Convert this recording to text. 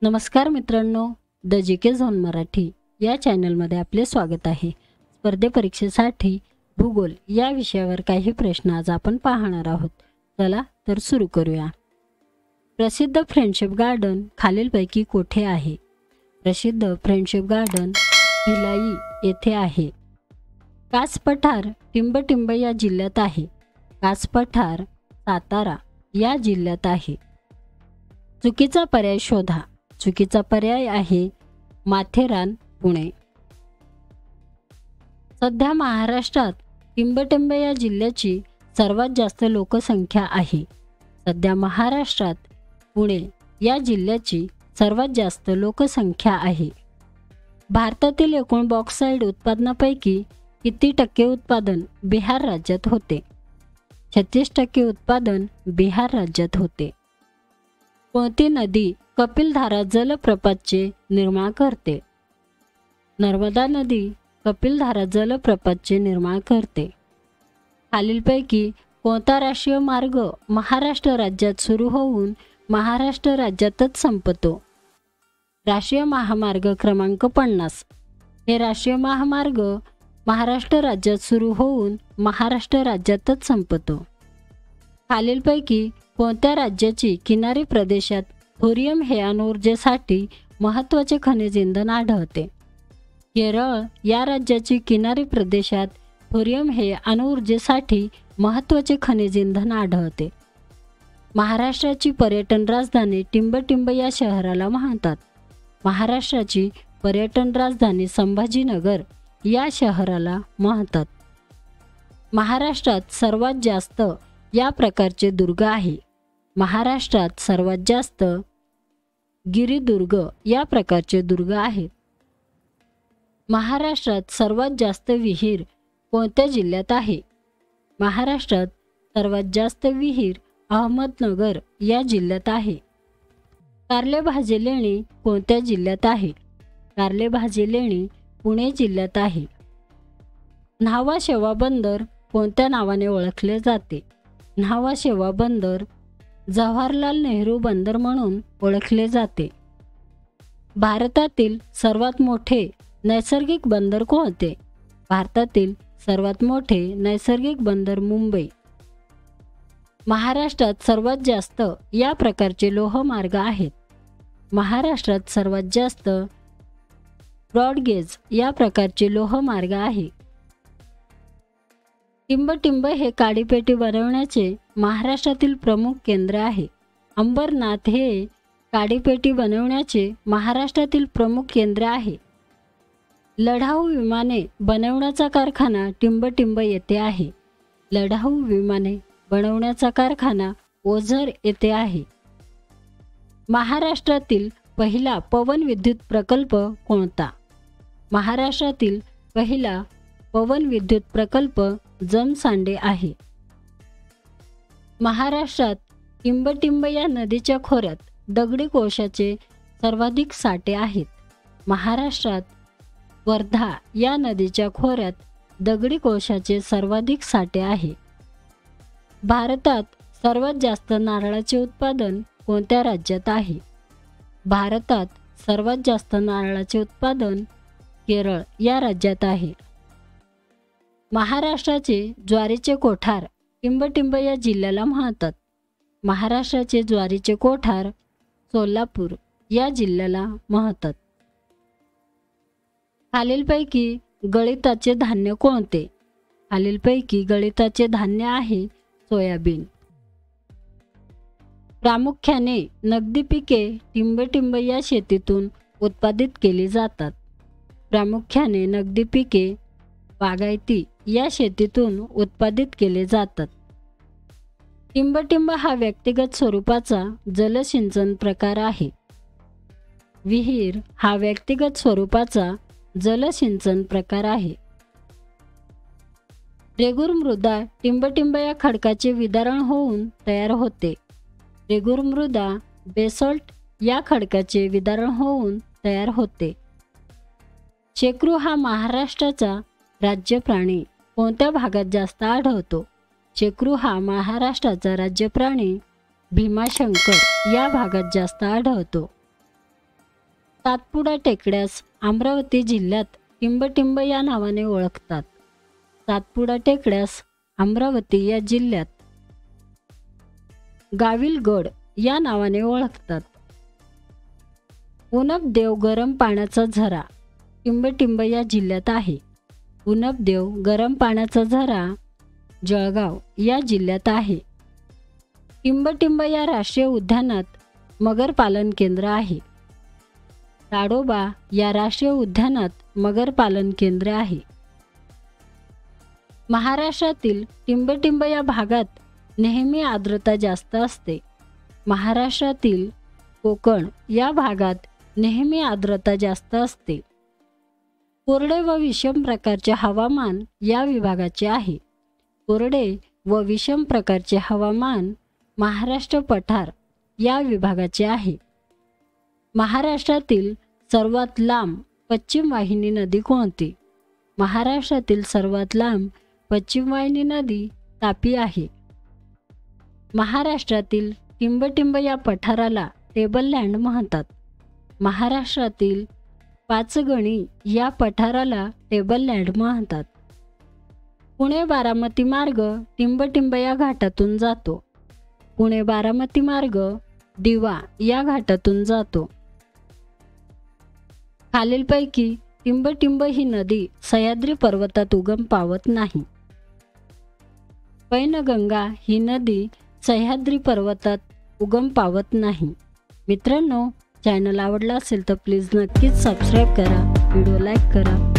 नमस्कार मित्रांनो, the GK zone Marathi या चॅनलमध्ये आपले स्वागत आहे। स्पर्धे परीक्षेसाठी भूगोल या विषयावर काही प्रश्न आज आपण पाहणार आहोत। चला तर सुरू करूया। प्रसिद्ध फ्रेंडशिप गार्डन खालीलपैकी कोठे आहे? प्रसिद्ध फ्रेंडशिप गार्डन भिलाई येथे आहे। कास पठार टिंबटिंब या जिल्ह्यात आहे। कास पठार सातारा या जिल्ह्यात आहे। चुकीचा पर्याय शोधा। चुकीचा पर्याय आहे माथेरान, पुणे। सध्या महाराष्ट्रात टिंबटिंब या जिल्ह्याची सर्वात जास्त लोकसंख्या आहे। सध्या महाराष्ट्रात पुणे या जिल्ह्याची सर्वात जास्त लोकसंख्या आहे। भारतातील एकूण बॉक्साईट उत्पादनापैकी किती टक्के उत्पादन बिहार राज्यात होते? 36% उत्पादन बिहार राज्यात होते। कोणती नदी कपिलधारा जलप्रपातचे निर्माण करते? नर्मदा नदी कपिलधारा जलप्रपातचे निर्माण करते। खालीलपैकी कोणता राष्ट्रीय मार्ग महाराष्ट्र राज्यात सुरू होऊन महाराष्ट्र राज्यातच संपतो? राष्ट्रीय महामार्ग क्रमांक 50 हे राष्ट्रीय महामार्ग महाराष्ट्र राज्यात सुरू होऊन महाराष्ट्र राज्यातच संपतो। खालीलपैकी कोणत्या राज्याची किनारी प्रदेशात थोरियम हे अणुऊर्जेसाठी महत्त्वाचे खनिज इंधन आढळते? केरळ या राज्याची किनारी प्रदेशात थोरियम हे अणुऊर्जेसाठी महत्त्वाचे खनिज इंधन आढळते। महाराष्ट्राची पर्यटन राजधानी टिंबटिंब या शहराला म्हणतात। महाराष्ट्राची पर्यटन राजधानी संभाजीनगर या शहराला म्हणतात। महाराष्ट्रात सर्वात जास्त या प्रकारचे दुर्ग आहे। महाराष्ट्रात सर्वात जास्त गिरिदुर्ग या प्रकारचे दुर्ग आहेत। महाराष्ट्रात सर्वात जास्त विहीर कोणत्या जिल्ह्यात आहे? महाराष्ट्रात सर्वात जास्त विहीर अहमदनगर या जिल्ह्यात आहे। कारले भाजी लेणी कोणत्या जिल्ह्यात आहे? कारले भाजी लेणी पुणे जिल्ह्यात आहे। न्हावा शेवा बंदर कोणत्या नावाने ओळखले जाते? न्हावा शेवा बंदर जवाहरलाल नेहरू बंदर म्हणून ओळखले जाते। भारतातील सर्वात मोठे नैसर्गिक बंदर कोणते? भारतातील सर्वात मोठे नैसर्गिक बंदर मुंबई। महाराष्ट्रात सर्वात जास्त या प्रकारचे लोहमार्ग आहेत। महाराष्ट्रात सर्वात जास्त ब्रॉडगेज या प्रकारचे लोहमार्ग आहे। टिंबटिंब हे काडीपेटी बनवण्याचे महाराष्ट्रातील प्रमुख केंद्र आहे। अंबरनाथ हे काडीपेटी बनवण्याचे महाराष्ट्रातील प्रमुख केंद्र आहे। लढाऊ विमाने बनवण्याचा कारखाना टिंबटिंब येथे आहे। लढाऊ विमाने बनवण्याचा कारखाना ओझर येथे आहे। महाराष्ट्रातील पहिला पवन विद्युत प्रकल्प कोणता? महाराष्ट्रातील पहिला पवन विद्युत प्रकल्प जमसांडे आहे। महाराष्ट्रात टिंबटिंब या नदीच्या खोऱ्यात दगडी कोळशाचे सर्वाधिक साठे आहेत। महाराष्ट्रात वर्धा या नदीच्या खोऱ्यात दगडी कोळशाचे सर्वाधिक साठे आहे। भारतात सर्वात जास्त नारळाचे उत्पादन कोणत्या राज्यात आहे? भारतात सर्वात जास्त नारळाचे उत्पादन केरळ या राज्यात आहे। महाराष्ट्राचे ज्वारीचे कोठार टिंबटिंब या जिल्ह्याला म्हणतात। महाराष्ट्राचे ज्वारीचे कोठार सोलापूर या जिल्ह्याला म्हणतात। खालीलपैकी गळीताचे धान्य कोणते? खालीलपैकी गळीताचे धान्य आहे सोयाबीन। प्रामुख्याने नगदी पिके टिंबटिंब या शेतीतून उत्पादित केली जातात। प्रामुख्याने नगदी पिके बागायती या शेतीतून उत्पादित केले जातात। टिंबटिंब हा व्यक्तिगत स्वरूपाचा जलसिंचन प्रकार आहे। विहीर हा व्यक्तिगत स्वरूपाचा जलसिंचन प्रकार आहे। रेगूर मृदा टिंबटिंब या खडकाचे विदारण होऊन तयार होते। रेगूर मृदा बेसॉल्ट या खडकाचे विदारण होऊन तयार होते। शेकरू हा महाराष्ट्राचा राज्य प्राणी कोणत्या भागात जास्त आढळतो? शेकरू हा महाराष्ट्राचा राज्य प्राणी भीमाशंकर या भागात जास्त आढळतो। सातपुडा टेकड्यास अमरावती जिल्ह्यात टिंबटिंब या नावाने ओळखतात। सातपुडा टेकड्यास अमरावती या जिल्ह्यात गाविलगड या नावाने ओळखतात। उनपदेव गरम पाण्याचा झरा टिंबटिंब या जिल्ह्यात आहे। उनपदेव गरम पाण्याचा झरा जळगाव या जिल्ह्यात आहे। टिंबटिंब या राष्ट्रीय उद्यानात मगर पालन केंद्र आहे। ताडोबा या राष्ट्रीय उद्यानात मगर पालन केंद्र आहे। महाराष्ट्रातील टिंबटिंब या भागात नेहमी आर्द्रता जास्त असते। महाराष्ट्रातील कोकण या भागात नेहमी आर्द्रता जास्त असते। कोरडे व विषम प्रकारचे हवामान या विभागाचे आहे। कोरडे व विषम प्रकारचे हवामान महाराष्ट्र पठार या विभागाचे आहे। महाराष्ट्रातील सर्वात लांब पश्चिम वाहिनी नदी कोणती? महाराष्ट्रातील सर्वात लांब पश्चिम वाहिनी नदी तापी आहे। महाराष्ट्रातील टिंबटिंब या पठाराला टेबललँड म्हणतात। महाराष्ट्रातील पाचगणी या पठाराला टेबललँड म्हणतात। पुणे बारामती मार्ग टिंबटिंब या घाटातून जातो। पुणे बारामती मार्ग दिवा या घाटातून जातो। खालीलपैकी टिंबटिंब ही नदी सह्याद्री पर्वतात उगम पावत नाही। पैनगंगा ही नदी सह्याद्री पर्वतात उगम पावत नाही। मित्रांनो, चॅनल आवडला असेल तर प्लीज नक्कीच सबस्क्राईब करा, व्हिडिओ लाईक करा।